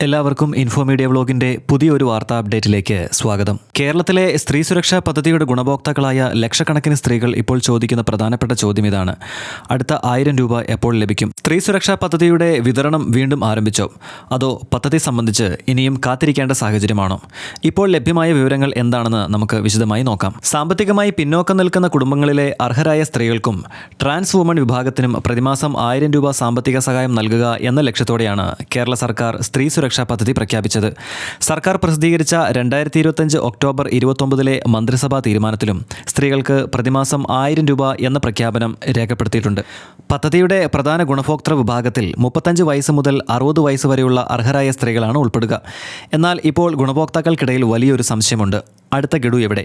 എല്ലാവർക്കും info media വ്ലോഗിന്റെ പുതിയൊരു വാർത്താ അപ്ഡേറ്റിലേക്ക് സ്വാഗതം. കേരളത്തിലെ സ്ത്രീ സുരക്ഷാ പദ്ധതിയുടെ ഗുണഭോക്താക്കളായ ലക്ഷക്കണക്കിന് സ്ത്രീകൾ ഇപ്പോൾ ചോദിക്കുന്ന പ്രധാനപ്പെട്ട ചോദ്യം ഇതാണ്: അടുത്ത 1000 രൂപ എപ്പോൾ ലഭിക്കും? സ്ത്രീ സുരക്ഷാ പദ്ധതിയുടെ വിതരണം വീണ്ടും ആരംഭിച്ചോ, അതോ പദ്ധതി സംബന്ധിച്ച് ഇനിയും കാത്തിരിക്കേണ്ട സാഹചര്യമാണോ? ഇപ്പോൾ ലഭ്യമായ വിവരങ്ങൾ എന്താണെന്ന് നമുക്ക് വിശദമായി നോക്കാം. സാമ്പത്തികമായി പിന്നോക്കം നിൽക്കുന്ന കുടുംബങ്ങളിലെ അർഹരായ സ്ത്രീകൾക്കും ട്രാൻസ് വുമൺ വിഭാഗത്തിനും പ്രതിമാസം 1000 രൂപ സാമ്പത്തിക സഹായം നൽകുക എന്ന ലക്ഷ്യത്തോടെയാണ് കേരള സർക്കാർ സ്ത്രീ സുരക്ഷാ പദ്ധതി പ്രഖ്യാപിച്ചത്. സർക്കാർ പ്രസിദ്ധീകരിച്ച 2025 ഒക്ടോബർ 29 മന്ത്രിസഭാ തീരുമാനത്തിലും സ്ത്രീകൾക്ക് പ്രതിമാസം 1000 രൂപ എന്ന പ്രഖ്യാപനം രേഖപ്പെടുത്തിയിട്ടുണ്ട്. പദ്ധതിയുടെ പ്രധാന ഗുണഭോക്തൃ വിഭാഗത്തിൽ 35 വയസ്സ് മുതൽ 60 വയസ്സ് വരെയുള്ള അർഹരായ സ്ത്രീകളാണ് ഉൾപ്പെടുക. എന്നാൽ ഇപ്പോൾ ഗുണഭോക്താക്കൾക്കിടയിൽ വലിയൊരു സംശയമുണ്ട്: അടുത്ത ഗഡു എവിടെ?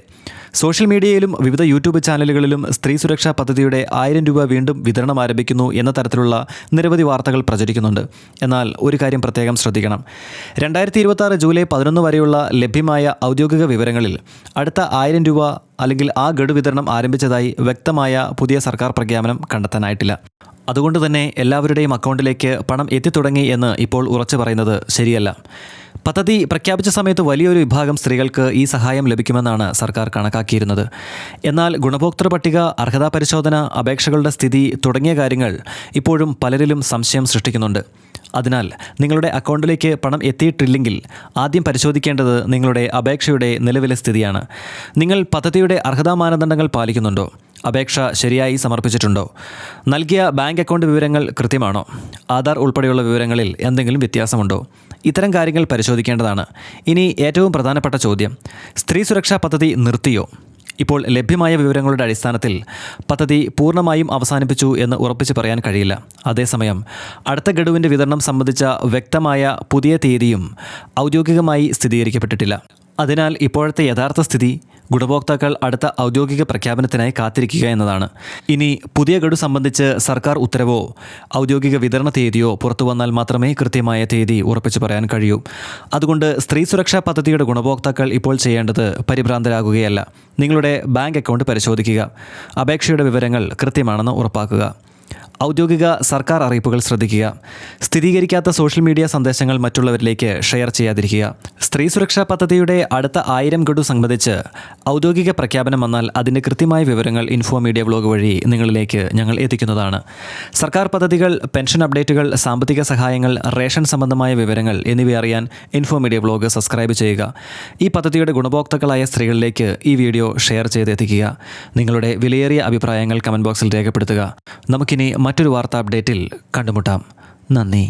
സോഷ്യൽ മീഡിയയിലും വിവിധ യൂട്യൂബ് ചാനലുകളിലും സ്ത്രീ സുരക്ഷാ പദ്ധതിയുടെ 1000 രൂപ വീണ്ടും വിതരണം ആരംഭിക്കുന്നു എന്ന തരത്തിലുള്ള നിരവധി വാർത്തകൾ പ്രചരിക്കുന്നുണ്ട്. എന്നാൽ ഒരു കാര്യം പ്രത്യേകം ശ്രദ്ധിക്കണം: 2026 ജൂലൈ 11 വരെയുള്ള ലഭ്യമായ ഔദ്യോഗിക വിവരങ്ങളിൽ അടുത്ത 1000 രൂപ അല്ലെങ്കിൽ ആ ഗഡു വിതരണം ആരംഭിച്ചതായി വ്യക്തമായ പുതിയ സർക്കാർ പ്രഖ്യാപനം കണ്ടെത്താനായിട്ടില്ല. അതുകൊണ്ട് തന്നെ എല്ലാവരുടെയും അക്കൗണ്ടിലേക്ക് പണം എത്തിത്തുടങ്ങി എന്ന് ഇപ്പോൾ ഉറച്ചു പറയുന്നത് ശരിയല്ല. പദ്ധതി പ്രഖ്യാപിച്ച സമയത്ത് വലിയൊരു വിഭാഗം സ്ത്രീകൾക്ക് ഈ സഹായം ലഭിക്കുമെന്നാണ് സർക്കാർ കണക്കാക്കിയിരുന്നത്. എന്നാൽ ഗുണഭോക്തൃ പട്ടിക, അർഹതാ പരിശോധന, അപേക്ഷകളുടെ സ്ഥിതി തുടങ്ങിയ കാര്യങ്ങൾ ഇപ്പോഴും പലരിലും സംശയം സൃഷ്ടിക്കുന്നുണ്ട്. അതിനാൽ നിങ്ങളുടെ അക്കൗണ്ടിലേക്ക് പണം എത്തിയിട്ടില്ലെങ്കിൽ ആദ്യം പരിശോധിക്കേണ്ടത് നിങ്ങളുടെ അപേക്ഷയുടെ നിലവിലെ സ്ഥിതിയാണ്. നിങ്ങൾ പദ്ധതിയുടെ അർഹതാ മാനദണ്ഡങ്ങൾ പാലിക്കുന്നുണ്ടോ? അപേക്ഷ ശരിയായി സമർപ്പിച്ചിട്ടുണ്ടോ? നൽകിയ ബാങ്ക് അക്കൗണ്ട് വിവരങ്ങൾ കൃത്യമാണോ? ആധാർ ഉൾപ്പെടെയുള്ള വിവരങ്ങളിൽ എന്തെങ്കിലും വ്യത്യാസമുണ്ടോ? ഇത്തരം കാര്യങ്ങൾ പരിശോധിക്കേണ്ടതാണ്. ഇനി ഏറ്റവും പ്രധാനപ്പെട്ട ചോദ്യം: സ്ത്രീ സുരക്ഷാ പദ്ധതി നിർത്തിയോ? ഇപ്പോൾ ലഭ്യമായ വിവരങ്ങളുടെ അടിസ്ഥാനത്തിൽ പദ്ധതി പൂർണ്ണമായും അവസാനിപ്പിച്ചു എന്ന് ഉറപ്പിച്ച് പറയാൻ കഴിയില്ല. അതേസമയം അടുത്ത ഗഡുവിൻ്റെ വിതരണം സംബന്ധിച്ച വ്യക്തമായ പുതിയ തീയതിയും ഔദ്യോഗികമായി സ്ഥിരീകരിക്കപ്പെട്ടിട്ടില്ല. അതിനാൽ ഇപ്പോഴത്തെ യഥാർത്ഥ സ്ഥിതി ഗുണഭോക്താക്കൾ അടുത്ത ഔദ്യോഗിക പ്രഖ്യാപനത്തിനായി കാത്തിരിക്കുക എന്നതാണ്. ഇനി പുതിയ ഗഡു സംബന്ധിച്ച് സർക്കാർ ഉത്തരവോ ഔദ്യോഗിക വിതരണ തീയതിയോ പുറത്തു വന്നാൽ മാത്രമേ കൃത്യമായ തീയതി ഉറപ്പിച്ചു പറയാൻ കഴിയൂ. അതുകൊണ്ട് സ്ത്രീ സുരക്ഷാ പദ്ധതിയുടെ ഗുണഭോക്താക്കൾ ഇപ്പോൾ ചെയ്യേണ്ടത് പരിഭ്രാന്തരാകുകയല്ല. നിങ്ങളുടെ ബാങ്ക് അക്കൗണ്ട് പരിശോധിക്കുക, അപേക്ഷയുടെ വിവരങ്ങൾ കൃത്യമാണെന്ന് ഉറപ്പാക്കുക, ഔദ്യോഗിക സർക്കാർ അറിയിപ്പുകൾ ശ്രദ്ധിക്കുക, സ്ഥിരീകരിക്കാത്ത സോഷ്യൽ മീഡിയ സന്ദേശങ്ങൾ മറ്റുള്ളവരിലേക്ക് ഷെയർ ചെയ്യാതിരിക്കുക. സ്ത്രീ സുരക്ഷാ പദ്ധതിയുടെ അടുത്ത 1000 ഗഡു സംബന്ധിച്ച് ഔദ്യോഗിക പ്രഖ്യാപനം വന്നാൽ അതിൻ്റെ കൃത്യമായ വിവരങ്ങൾ ഇൻഫോ മീഡിയ വ്ലോഗ് വഴി നിങ്ങളിലേക്ക് ഞങ്ങൾ എത്തിക്കുന്നതാണ്. സർക്കാർ പദ്ധതികൾ, പെൻഷൻ അപ്ഡേറ്റുകൾ, സാമ്പത്തിക സഹായങ്ങൾ, റേഷൻ സംബന്ധമായ വിവരങ്ങൾ എന്നിവ അറിയാൻ ഇൻഫോ മീഡിയ വ്ലോഗ് സബ്സ്ക്രൈബ് ചെയ്യുക. ഈ പദ്ധതിയുടെ ഗുണഭോക്താക്കളായ സ്ത്രീകളിലേക്ക് ഈ വീഡിയോ ഷെയർ ചെയ്തെത്തിക്കുക. നിങ്ങളുടെ വിലയേറിയ അഭിപ്രായങ്ങൾ കമൻറ്റ് ബോക്സിൽ രേഖപ്പെടുത്തുക. നമുക്കിനി മറ്റൊരു വാർത്താ അപ്ഡേറ്റിൽ കണ്ടുമുട്ടാം. നന്ദി.